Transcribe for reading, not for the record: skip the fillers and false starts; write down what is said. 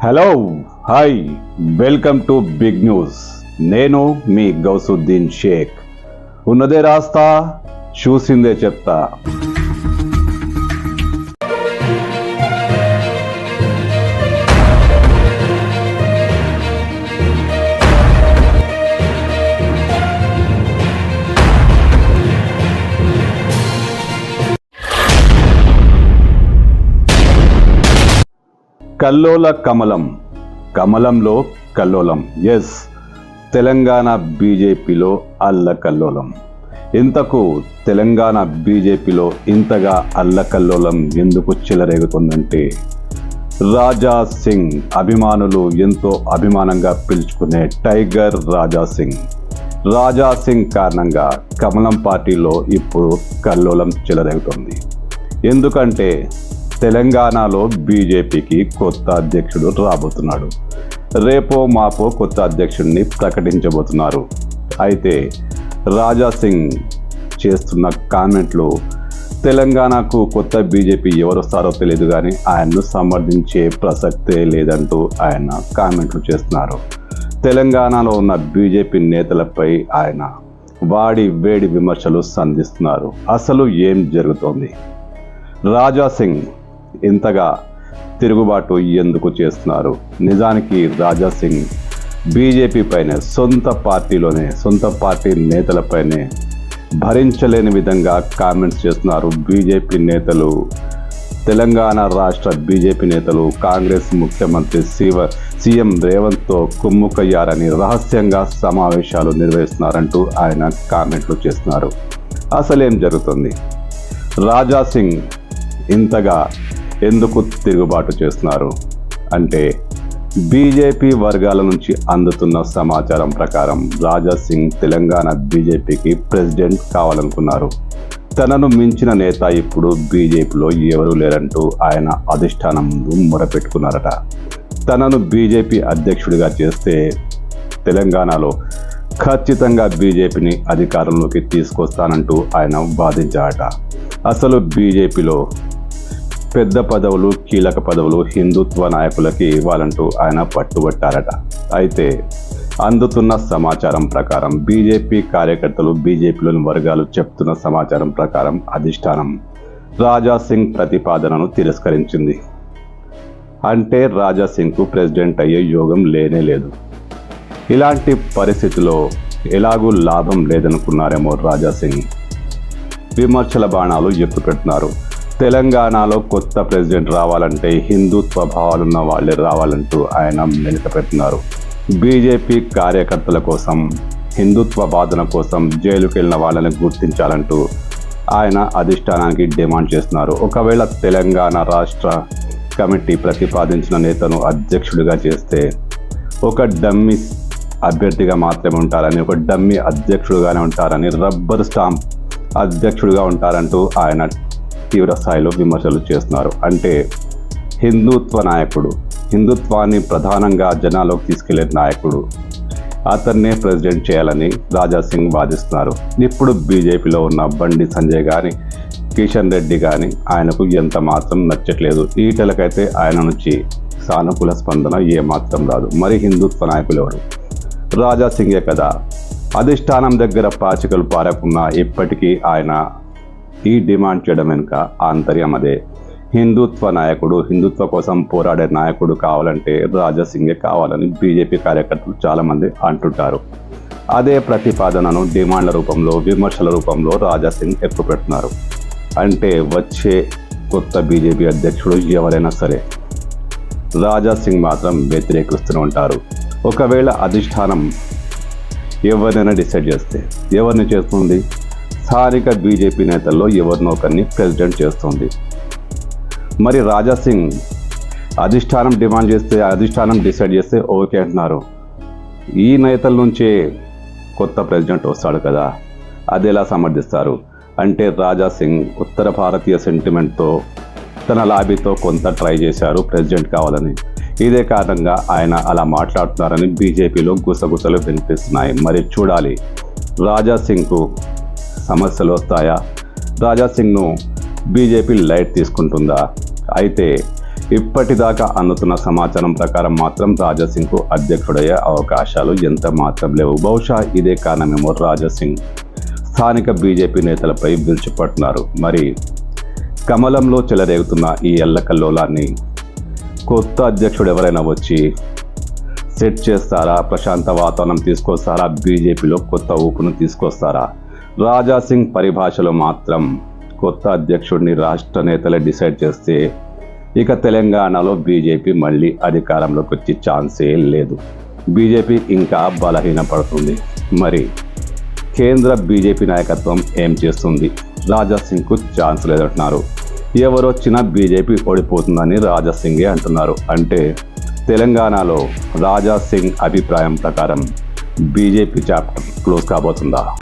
Hello hi welcome to Big News. నేను మీ గౌసుద్దీన్ షేక్. ఉన్నదే రాస్తా, చూసిందే చెప్తా. కల్లోల కమలం, కమలంలో కల్లోలం. ఎస్, తెలంగాణ బీజేపీలో అల్లకల్లోలం. ఇంతకు తెలంగాణ బీజేపీలో ఇంతగా అల్లకల్లోలం ఎందుకు చెలరేగుతుందంటే, రాజా సింగ్ అభిమానులు ఎంతో అభిమానంగా పిలుచుకునే టైగర్ రాజా సింగ్ కారణంగా కమలం పార్టీలో ఇప్పుడు కల్లోలం చెలరేగుతుంది. ఎందుకంటే తెలంగాణలో బీజేపీకి కొత్త అధ్యక్షుడు రాబోతున్నాడు. రేపో మాపో కొత్త అధ్యక్షుడిని ప్రకటించబోతున్నారు. అయితే రాజా సింగ్ చేస్తున్న కామెంట్లు తెలంగాణకు కొత్త బీజేపీ ఎవరు వస్తారో తెలియదు, కానీ ఆయన్ను సమర్థించే ప్రసక్తే లేదంటూ ఆయన కామెంట్లు చేస్తున్నారు. తెలంగాణలో ఉన్న బీజేపీ నేతలపై ఆయన వాడి వేడి విమర్శలు సంధిస్తున్నారు. అసలు ఏం జరుగుతోంది? రాజా సింగ్ ఇంతగా తిరుగుబాటు ఎందుకు చేస్తున్నారు? నిజానికి రాజా సింగ్ బీజేపీ పైనే, సొంత పార్టీ నేతలపైనే భరించలేని విధంగా కామెంట్స్ చేస్తున్నారు. బీజేపీ నేతలు, తెలంగాణ రాష్ట్ర బీజేపీ నేతలు కాంగ్రెస్ ముఖ్యమంత్రి సీఎం రేవంత్తో కుమ్ముకయ్యారని రహస్యంగా సమావేశాలు నిర్వహిస్తున్నారంటూ ఆయన కామెంట్లు చేస్తున్నారు. అసలేం జరుగుతుంది? రాజా సింగ్ ఇంతగా ఎందుకు తిరుగుబాటు చేస్తున్నారు అంటే, బీజేపీ వర్గాల నుంచి అందుతున్న సమాచారం ప్రకారం రాజా సింగ్ తెలంగాణ బీజేపీకి ప్రెసిడెంట్ కావాలనుకున్నారు. తనను మించిన నేత ఇప్పుడు బీజేపీలో ఎవరూ లేరంటూ ఆయన అధిష్టానం ముందు మొరపెట్టుకున్నారట. తనను బీజేపీ అధ్యక్షుడిగా చేస్తే తెలంగాణలో ఖచ్చితంగా బీజేపీని అధికారంలోకి తీసుకొస్తానంటూ ఆయన వాదించారట. అసలు బీజేపీలో పెద్ద పదవులు, కీలక పదవులు హిందుత్వ నాయకులకి ఇవ్వాలంటూ ఆయన పట్టుబట్టారట. అయితే అందుతున్న సమాచారం ప్రకారం బీజేపీ కార్యకర్తలు, బీజేపీలోని వర్గాలు చెప్తున్న సమాచారం ప్రకారం అధిష్టానం రాజా సింగ్ ప్రతిపాదనను తిరస్కరించింది. అంటే రాజా సింగ్కు ప్రెసిడెంట్ అయ్యే యోగం లేనే లేదు. ఇలాంటి పరిస్థితిలో ఎలాగూ లాభం లేదనుకున్నారేమో రాజా సింగ్ విమర్శల బాణాలు ఎక్కుపెడుతున్నారు. తెలంగాణలో కొత్త ప్రెసిడెంట్ రావాలంటే హిందుత్వ భావాలున్న వాళ్ళే రావాలంటూ ఆయన మెలిక పెడుతున్నారు. బీజేపీ కార్యకర్తల కోసం, హిందుత్వ వాదన కోసం జైలుకి వెళ్ళిన వాళ్ళని గుర్తించాలంటూ ఆయన అధిష్టానానికి డిమాండ్ చేస్తున్నారు. ఒకవేళ తెలంగాణ రాష్ట్ర కమిటీ ప్రతిపాదించిన నేతను అధ్యక్షుడిగా చేస్తే ఒక డమ్మీ అభ్యర్థిగా మాత్రమే ఉంటారని, ఒక డమ్మీ అధ్యక్షుడిగానే ఉంటారని, రబ్బర్ స్టాంప్ అధ్యక్షుడిగా ఉంటారంటూ ఆయన తీవ్ర స్థాయిలో విమర్శలు చేస్తున్నారు. అంటే హిందుత్వ నాయకుడు, హిందుత్వాన్ని ప్రధానంగా జనాల్లోకి తీసుకెళ్లే నాయకుడు, అతన్నే ప్రెసిడెంట్ చేయాలని రాజా సింగ్ వాదిస్తున్నారు. ఇప్పుడు బీజేపీలో ఉన్న బండి సంజయ్ కానీ, కిషన్ రెడ్డి కానీ ఆయనకు ఎంత మాత్రం నచ్చట్లేదు. ఈటలకైతే ఆయన నుంచి సానుకూల స్పందన ఏమాత్రం రాదు. మరి హిందుత్వ నాయకులు ఎవరు? రాజా సింగే కదా. అధిష్టానం దగ్గర పాచికలు పారకున్నా ఇప్పటికీ ఆయన ఈ డిమాండ్ చేయడం వెనుక ఆంతర్యం అదే. హిందుత్వ నాయకుడు, హిందుత్వ కోసం పోరాడే నాయకుడు కావాలంటే రాజా సింగే కావాలని బీజేపీ కార్యకర్తలు చాలామంది అంటుంటారు. అదే ప్రతిపాదనను డిమాండ్ల రూపంలో, విమర్శల రూపంలో రాజా సింగ్ ఎక్కుపెడుతున్నారు. అంటే వచ్చే కొత్త బీజేపీ అధ్యక్షుడు ఎవరైనా సరే రాజా సింగ్ మాత్రం వ్యతిరేకిస్తూనే ఉంటారు. ఒకవేళ అధిష్టానం ఎవరినైనా డిసైడ్ చేస్తే ఎవరిని చేస్తుంది? స్థానిక బీజేపీ నేతల్లో ఎవరినో ఒకరిని ప్రెసిడెంట్ చేస్తుంది. మరి రాజా సింగ్ అధిష్టానం డిమాండ్ చేస్తే, అధిష్టానం డిసైడ్ చేస్తే ఓకే అంటున్నారు. ఈ నేతల నుంచే కొత్త ప్రెసిడెంట్ వస్తాడు కదా, అది ఎలా సమర్థిస్తారు? అంటే రాజా సింగ్ ఉత్తర భారతీయ సెంటిమెంట్తో, తన లాబీతో కొంత ట్రై చేశారు ప్రెసిడెంట్ కావాలని. ఇదే కారణంగా ఆయన అలా మాట్లాడుతున్నారని బీజేపీలో గుసగుసలు వినిపిస్తున్నాయి. మరి చూడాలి, రాజా సింగ్కు సమస్యలు వస్తాయా? రాజా సింగ్ను బీజేపీ లైట్ తీసుకుంటుందా? అయితే ఇప్పటిదాకా అందుతున్న సమాచారం ప్రకారం మాత్రం రాజాసింగ్కు అధ్యక్షుడయ్యే అవకాశాలు ఎంత మాత్రం లేవు. బహుశా ఇదే కారణమేమో రాజాసింగ్ స్థానిక బీజేపీ నేతలపై విరుచుపడుతున్నారు. మరి కమలంలో చెలరేగుతున్న ఈ అల్లకల్లోలాన్ని కొత్త అధ్యక్షుడు ఎవరైనా వచ్చి సెట్ చేస్తారా? ప్రశాంత వాతావరణం తీసుకొస్తారా? బీజేపీలో కొత్త ఊపును తీసుకొస్తారా? రాజాసింగ్ పరిభాషలో మాత్రం కొత్త అధ్యక్షుడిని రాష్ట్ర నేతలే డిసైడ్ చేస్తే ఇక తెలంగాణలో బీజేపీ మళ్ళీ అధికారంలోకి వచ్చే ఛాన్సే లేదు. బీజేపీ ఇంకా బలహీనపడుతుంది. మరి కేంద్ర బీజేపీ నాయకత్వం ఏం చేస్తుంది? రాజాసింగ్కు ఛాన్స్ లేదంటున్నారు. ఎవరొచ్చినా బీజేపీ ఓడిపోతుందని రాజాసింగే అంటున్నారు. అంటే తెలంగాణలో రాజాసింగ్ అభిప్రాయం ప్రకారం బీజేపీ చాప్టర్ క్లోజ్ కాబోతుందా?